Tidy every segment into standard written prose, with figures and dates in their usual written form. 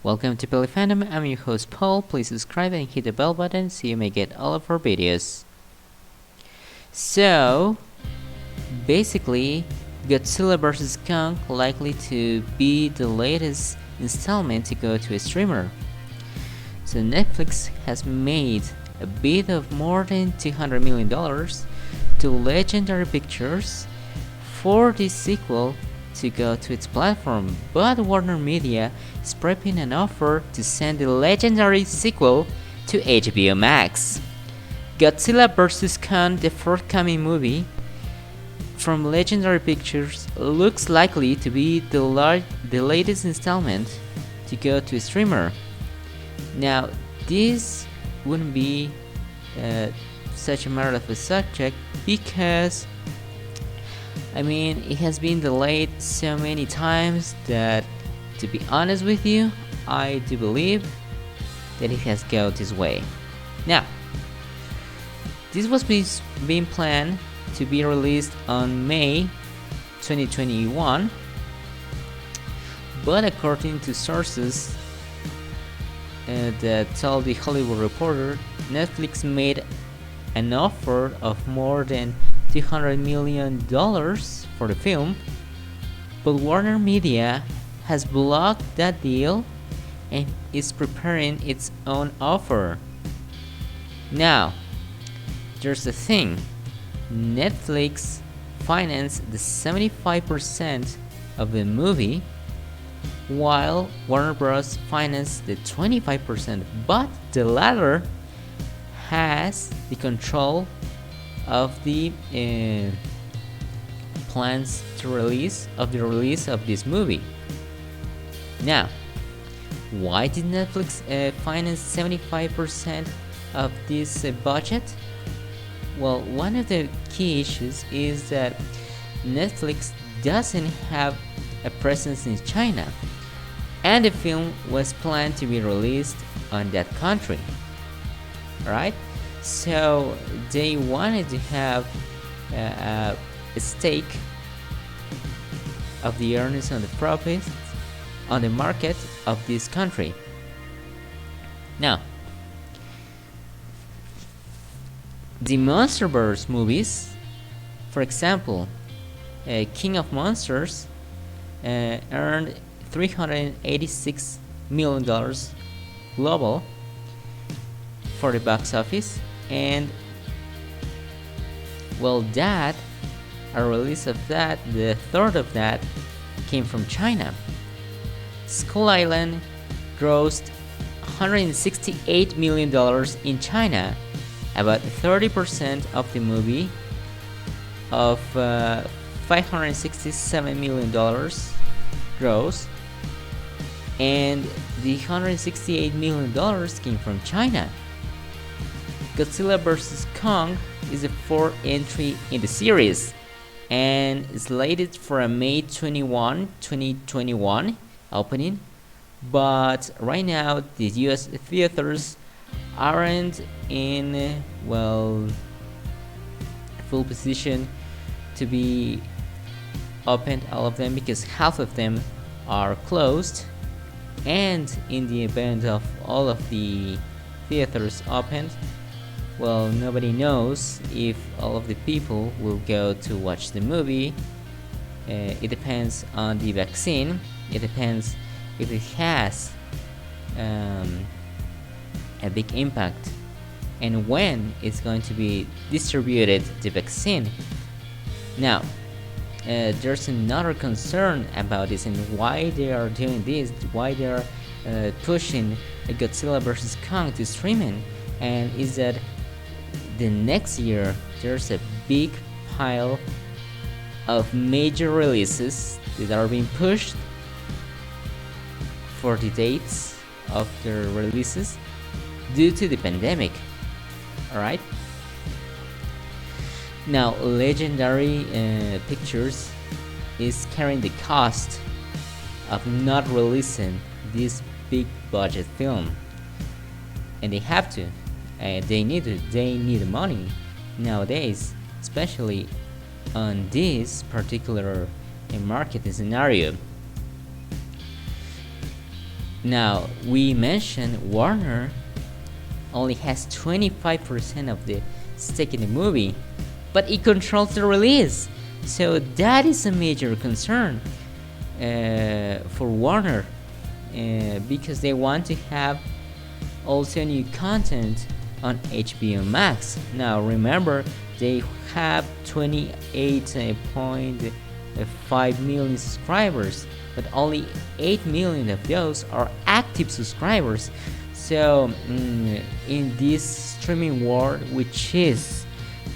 Welcome to Billy Fandom. I'm your host Paul. Please subscribe and hit the bell button so you may get all of our videos. So, basically, Godzilla vs. Kong likely to be the latest installment to go to a streamer. So Netflix has made a bid of more than $200 million to Legendary Pictures for this sequel to go to its platform, but Warner Media is prepping an offer to send the legendary sequel to HBO Max. Godzilla vs. Kong, the forthcoming movie from Legendary Pictures, looks likely to be the latest installment to go to a streamer. Now, this wouldn't be such a matter of a subject because it has been delayed so many times that, to be honest with you, I do believe that it has gone this way. Now, this was being planned to be released on May 2021, but according to sources that told The Hollywood Reporter, Netflix made an offer of more than $200 million for the film, but Warner Media has blocked that deal and is preparing its own offer. Now, there's the thing. Netflix financed the 75% of the movie, while Warner Bros. Financed the 25%, but the latter has the control of the plans to release of this movie. Now, why did Netflix finance 75% of this budget? Well, one of the key issues is that Netflix doesn't have a presence in China, and the film was planned to be released on that country. Right? So they wanted to have a stake of the earnings on the profits on the market of this country. Now, the monsterverse movies, for example, King of Monsters earned $386 million global for the box office, and a release of that, the third of that, came from China. Skull Island grossed $168 million in China, about 30% of the movie of $567 million gross, and the $168 million came from China. Godzilla vs. Kong is the fourth entry in the series and is slated for a May 21, 2021 opening, but right now the US theaters aren't in full position to be opened, all of them, because half of them are closed, and in the event of all of the theaters opened, nobody knows if all of the people will go to watch the movie. It depends on the vaccine. It depends if it has a big impact and when it's going to be distributed, the vaccine. Now, there's another concern about this and why they are doing this, why they are pushing Godzilla vs. Kong to streaming, and is that the next year there's a big pile of major releases that are being pushed for the dates of their releases due to the pandemic. Alright? Now, Legendary Pictures is carrying the cost of not releasing this big budget film, and they have to. They need the money nowadays, especially on this particular market scenario. Now, we mentioned Warner only has 25% of the stake in the movie, but it controls the release. So that is a major concern for Warner because they want to have also new content on HBO Max. Now remember, they have 28.5 million subscribers, but only 8 million of those are active subscribers. So in this streaming war, which is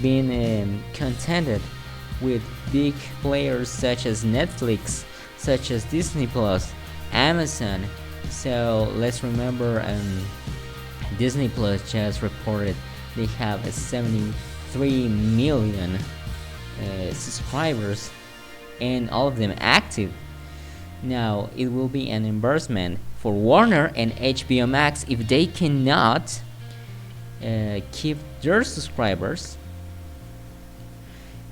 being contended with big players such as Netflix, such as Disney Plus, Amazon. So let's remember Disney Plus just reported they have a 73 million subscribers and all of them active. Now it will be an embarrassment for Warner and HBO Max if they cannot keep their subscribers,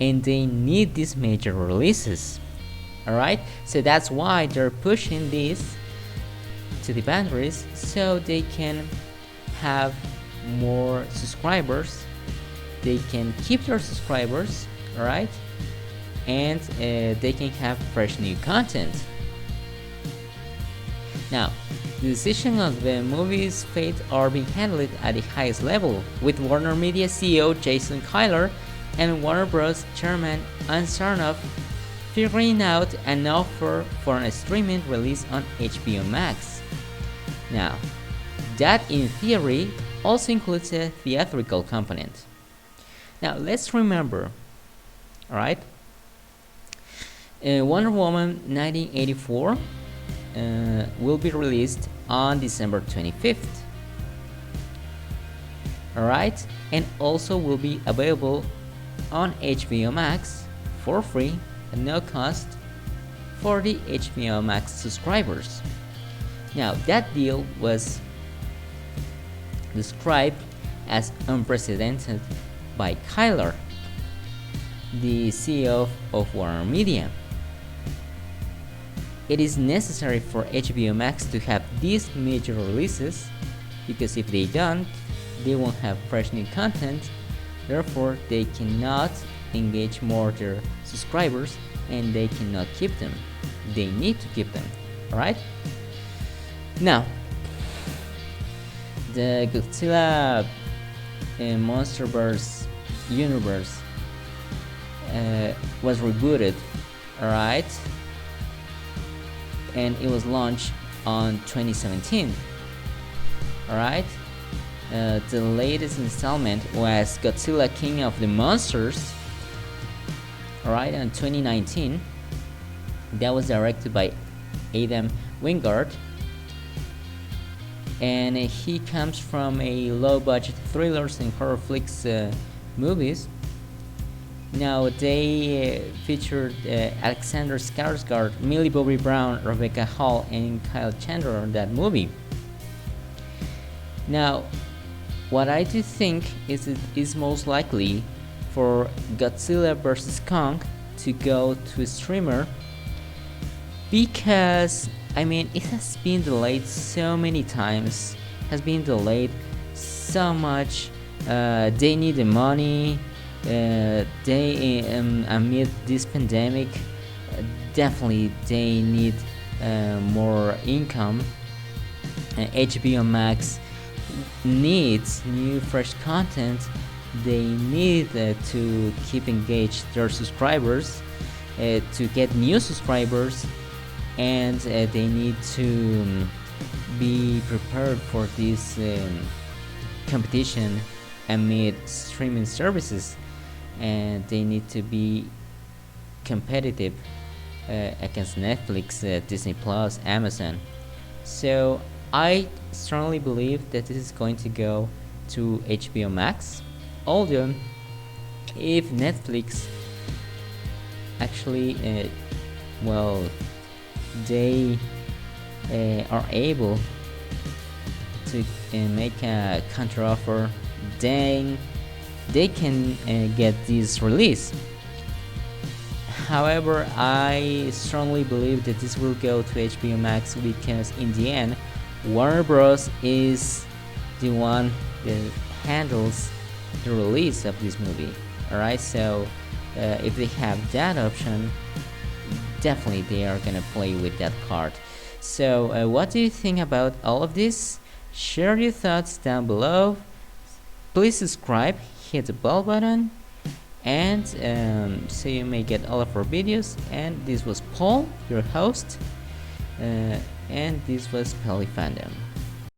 and they need these major releases. Alright, so that's why they're pushing this to the boundaries so they can have more subscribers, they can keep their subscribers, alright, and they can have fresh new content. Now, the decision of the movie's fate are being handled at the highest level, with Warner Media CEO Jason Kilar and Warner Bros. Chairman Ann Sarnoff figuring out an offer for a streaming release on HBO Max. Now, that in theory also includes a theatrical component. Now, let's remember, alright, Wonder Woman 1984 will be released on December 25th. Alright, and also will be available on HBO Max for free at no cost for the HBO Max subscribers. Now, that deal was described as unprecedented by Kilar, the CEO of Warner Media. It is necessary for HBO Max to have these major releases because if they don't, they won't have fresh new content. Therefore, they cannot engage more their subscribers and they cannot keep them. They need to keep them. Alright? Now, the Godzilla monsterverse universe was rebooted, alright, and it was launched on 2017. Alright, the latest installment was Godzilla King of the Monsters, alright, in 2019. That was directed by Adam Wingard, and he comes from a low-budget thrillers and horror flicks movies. Now they featured Alexander Skarsgård, Millie Bobby Brown, Rebecca Hall, and Kyle Chandler in that movie. Now, what I do think is it is most likely for Godzilla vs. Kong to go to a streamer because, I mean, it has been delayed so many times, has been delayed so much. They need the money. They amid this pandemic, definitely they need more income. HBO Max needs new fresh content. They need to keep engaged their subscribers, to get new subscribers, and they need to be prepared for this competition amid streaming services, and they need to be competitive against Netflix, Disney Plus, Amazon. So I strongly believe that this is going to go to HBO Max, although if Netflix actually they are able to make a counter offer, then they can get this release. However, I strongly believe that this will go to HBO Max because in the end, Warner Bros. Is the one that handles the release of this movie. Alright, so if they have that option, definitely they are gonna play with that card. So what do you think about all of this? Share your thoughts down below. Please subscribe, hit the bell button, and so you may get all of our videos. And this was Paul, your host, and this was Pelly Fandom.